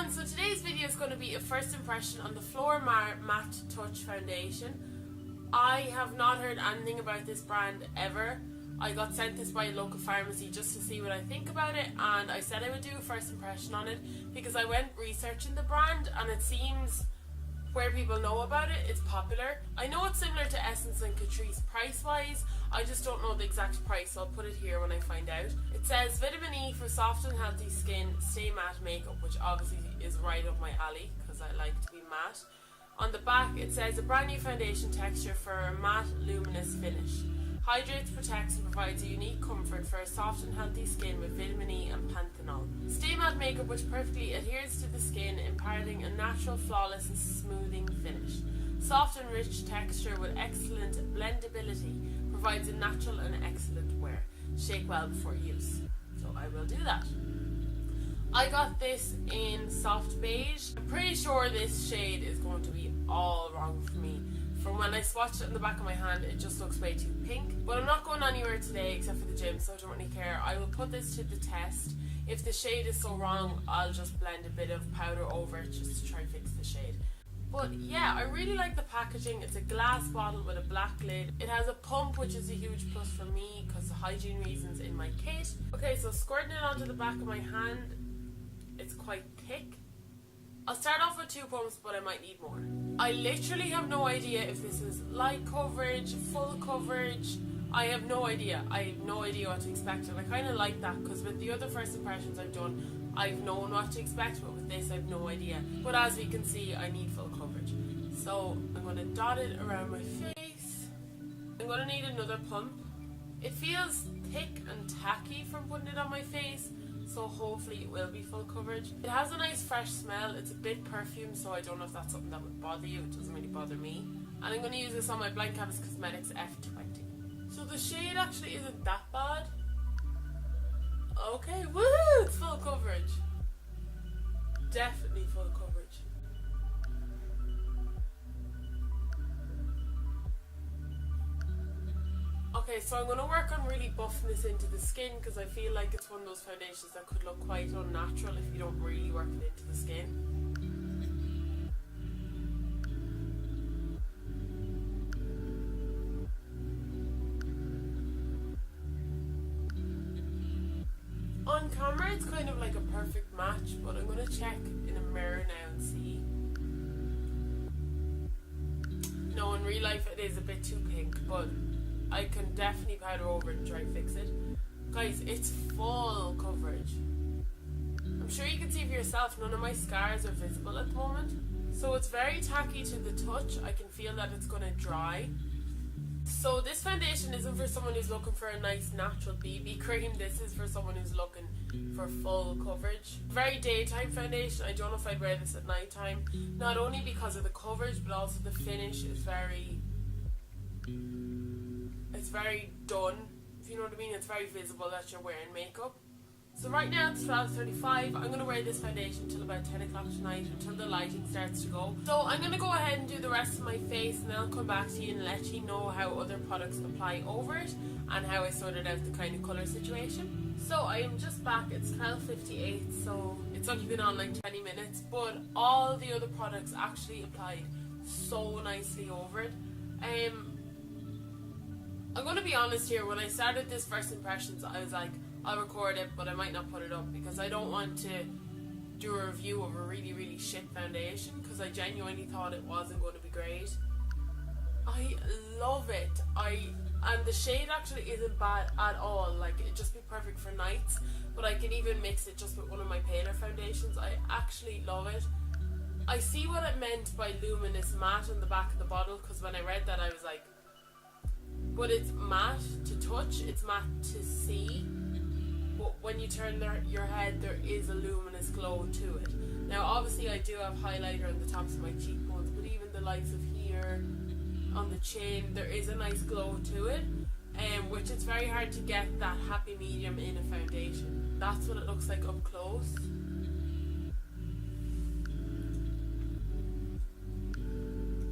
everyone, so today's video is going to be a first impression on the Flormar Matte Touch Foundation. I have not heard anything about this brand ever. I got sent this by a local pharmacy just to see what I think about it, and I said I would do a first impression on it because I went researching the brand and it seems where people know about it, it's popular. I know it's similar to Essence and Catrice price wise, I just don't know the exact price, so I'll put it here when I find out. It says vitamin E for soft and healthy skin, stay matte makeup, which obviously is right up my alley because I like to be matte. On the back it says a brand new foundation texture for a matte luminous finish. Hydrates, protects and provides a unique comfort for a soft and healthy skin with vitamin E and panthenol. Stay matte makeup which perfectly adheres to the skin, imparting a natural, flawless and smoothing finish. Soft and rich texture with excellent blendability, provides a natural and excellent wear. Shake well before use. So I will do that. I got this in soft beige. I'm pretty sure this shade is going to be all wrong for me. From when I swatched it in the back of my hand, it just looks way too pink. But I'm not going anywhere today except for the gym, so I don't really care. I will put this to the test. If the shade is so wrong, I'll just blend a bit of powder over it just to try and fix the shade. But yeah, I really like the packaging. It's a glass bottle with a black lid. It has a pump, which is a huge plus for me because of hygiene reasons in my kit. Okay, so squirting it onto the back of my hand, it's quite thick. I'll start off with 2 pumps, but I might need more. I literally have no idea if this is light coverage, full coverage. I have no idea. I have no idea what to expect, and I kind of like that because with the other first impressions I've done, I've known what to expect, but with this I've no idea. But as we can see, I need full coverage. So I'm going to dot it around my face. I'm going to need another pump. It feels thick and tacky from putting it on my face, so hopefully it will be full coverage. It has a nice fresh smell. It's a bit perfumed, so I don't know if that's something that would bother you. It doesn't really bother me. And I'm going to use this on my Blank Canvas Cosmetics F20. So the shade actually isn't that bad. Okay, woo! It's full coverage. Definitely full coverage. Okay, so I'm going to work on really buffing this into the skin because I feel like it's one of those foundations that could look quite unnatural if you don't really work it into the skin. On camera it's kind of like a perfect match, but I'm going to check in a mirror now and see. No, in real life it is a bit too pink, but I can definitely powder over it and try and fix it. Guys, it's full coverage. I'm sure you can see for yourself, none of my scars are visible at the moment. So it's very tacky to the touch. I can feel that it's going to dry. So this foundation isn't for someone who's looking for a nice natural BB cream. This is for someone who's looking for full coverage. Very daytime foundation. I don't know if I'd wear this at night time. Not only because of the coverage, but also the finish is very done, if you know what I mean. It's very visible that you're wearing makeup. So right now it's 12:35. I'm going to wear this foundation till about 10 o'clock tonight, until the lighting starts to go. So I'm going to go ahead and do the rest of my face, and then I'll come back to you and let you know how other products apply over it and how I sorted out the kind of colour situation. So I am just back. It's 12:58, so it's only been on like 20 minutes, but all the other products actually applied so nicely over it. I'm going to be honest here, when I started this first impressions I was like, I'll record it but I might not put it up because I don't want to do a review of a really really shit foundation because I genuinely thought it wasn't going to be great. I love it. And the shade actually isn't bad at all. Like, it'd just be perfect for nights, but I can even mix it just with one of my paler foundations. I actually love it. I see what it meant by luminous matte on the back of the bottle, because when I read that I was like, but it's matte to touch, it's matte to see, but when you turn your head there is a luminous glow to it. Now obviously I do have highlighter on the tops of my cheekbones, but even the likes of here on the chin, there is a nice glow to it, which it's very hard to get that happy medium in a foundation. That's what it looks like up close.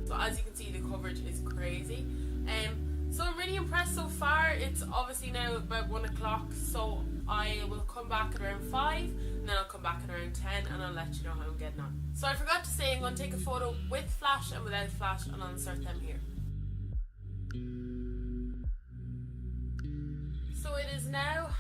So as you can see, the coverage is crazy. So I'm really impressed so far. It's obviously now about 1 o'clock, so I will come back at around 5 and then I'll come back at around 10 and I'll let you know how I'm getting on. So I forgot to say I'm going to take a photo with flash and without flash, and I'll insert them here. So it is now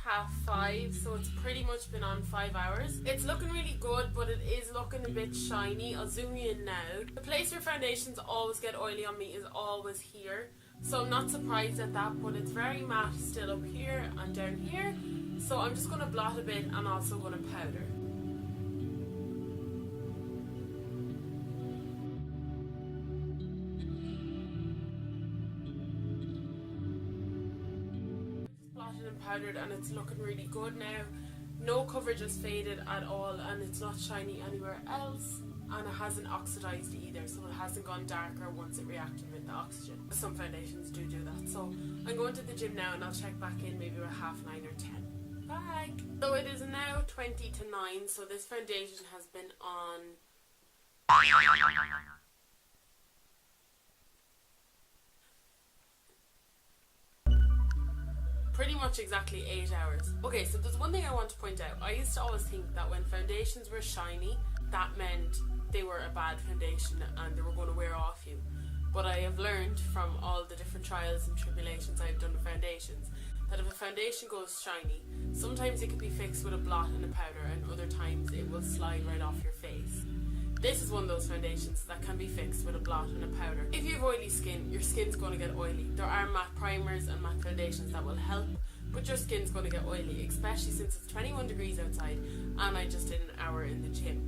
5:30, so it's pretty much been on 5 hours. It's looking really good, but it is looking a bit shiny. I'll zoom you in now. The place where foundations always get oily on me is always here, so I'm not surprised at that, but it's very matte still up here and down here. So I'm just going to blot a bit and also going to powder. Blotted and powdered, and it's looking really good now. No coverage has faded at all, and it's not shiny anywhere else, and it hasn't oxidized either, so it hasn't gone darker once it reacted with the oxygen. Some foundations do that. So I'm going to the gym now, and I'll check back in maybe about 9:30 or 10. Bye. So it is now 20 to 9, so this foundation has been on pretty much exactly 8 hours. Okay, so there's one thing I want to point out. I used to always think that when foundations were shiny, that meant they were a bad foundation and they were going to wear off you. But I have learned from all the different trials and tribulations I've done with foundations that if a foundation goes shiny, sometimes it can be fixed with a blot and a powder, and other times it will slide right off your face. This is one of those foundations that can be fixed with a blot and a powder. If you have oily skin, your skin's going to get oily. There are matte primers and matte foundations that will help, but your skin's going to get oily, especially since it's 21 degrees outside and I just did an hour in the gym.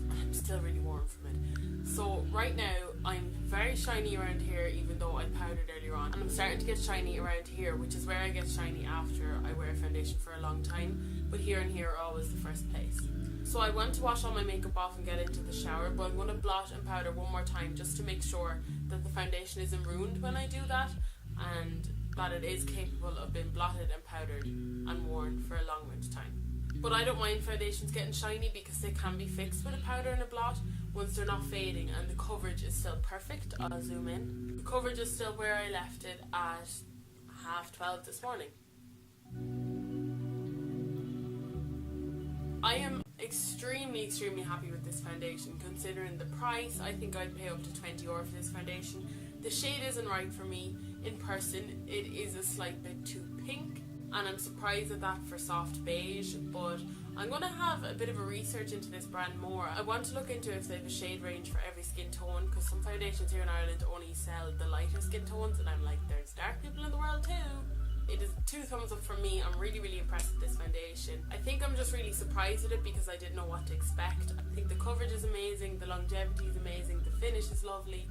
And I'm still really warm from it. So right now I'm very shiny around here, even though I powdered earlier on, and I'm starting to get shiny around here, which is where I get shiny after I wear foundation for a long time, but here and here are always the first place. So I want to wash all my makeup off and get into the shower, but I'm going to blot and powder one more time just to make sure that the foundation isn't ruined when I do that, and that it is capable of being blotted and powdered and worn for a long amount of time. But I don't mind foundations getting shiny because they can be fixed with a powder and a blot once they're not fading and the coverage is still perfect. I'll zoom in. The coverage is still where I left it at 12:30 this morning. I am extremely happy with this foundation considering the price. I think I'd pay up to €20 for this foundation. The shade isn't right for me. In person it is a slight bit too pink, and I'm surprised at that for soft beige, but I'm going to have a bit of a research into this brand more. I want to look into if they have a shade range for every skin tone, because some foundations here in Ireland only sell the lighter skin tones, and I'm like, there's dark people in the world too. It is 2 thumbs up from me. I'm really impressed with this foundation. I think I'm just really surprised at it because I didn't know what to expect. I think the coverage is amazing, the longevity is amazing, the finish is lovely,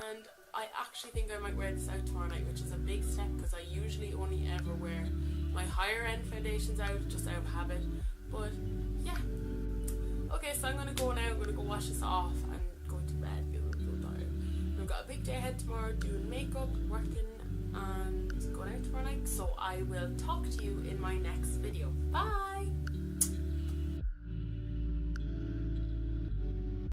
and I actually think I might wear this out tomorrow night, which is a big step because I usually only ever wear my higher end foundations out just out of habit. But yeah, okay, so I'm going to go now. I'm going to go wash this off and go to bed because I'm so tired. I've got a big day ahead tomorrow, doing makeup, working and going out tomorrow night, so I will talk to you in my next video. Bye!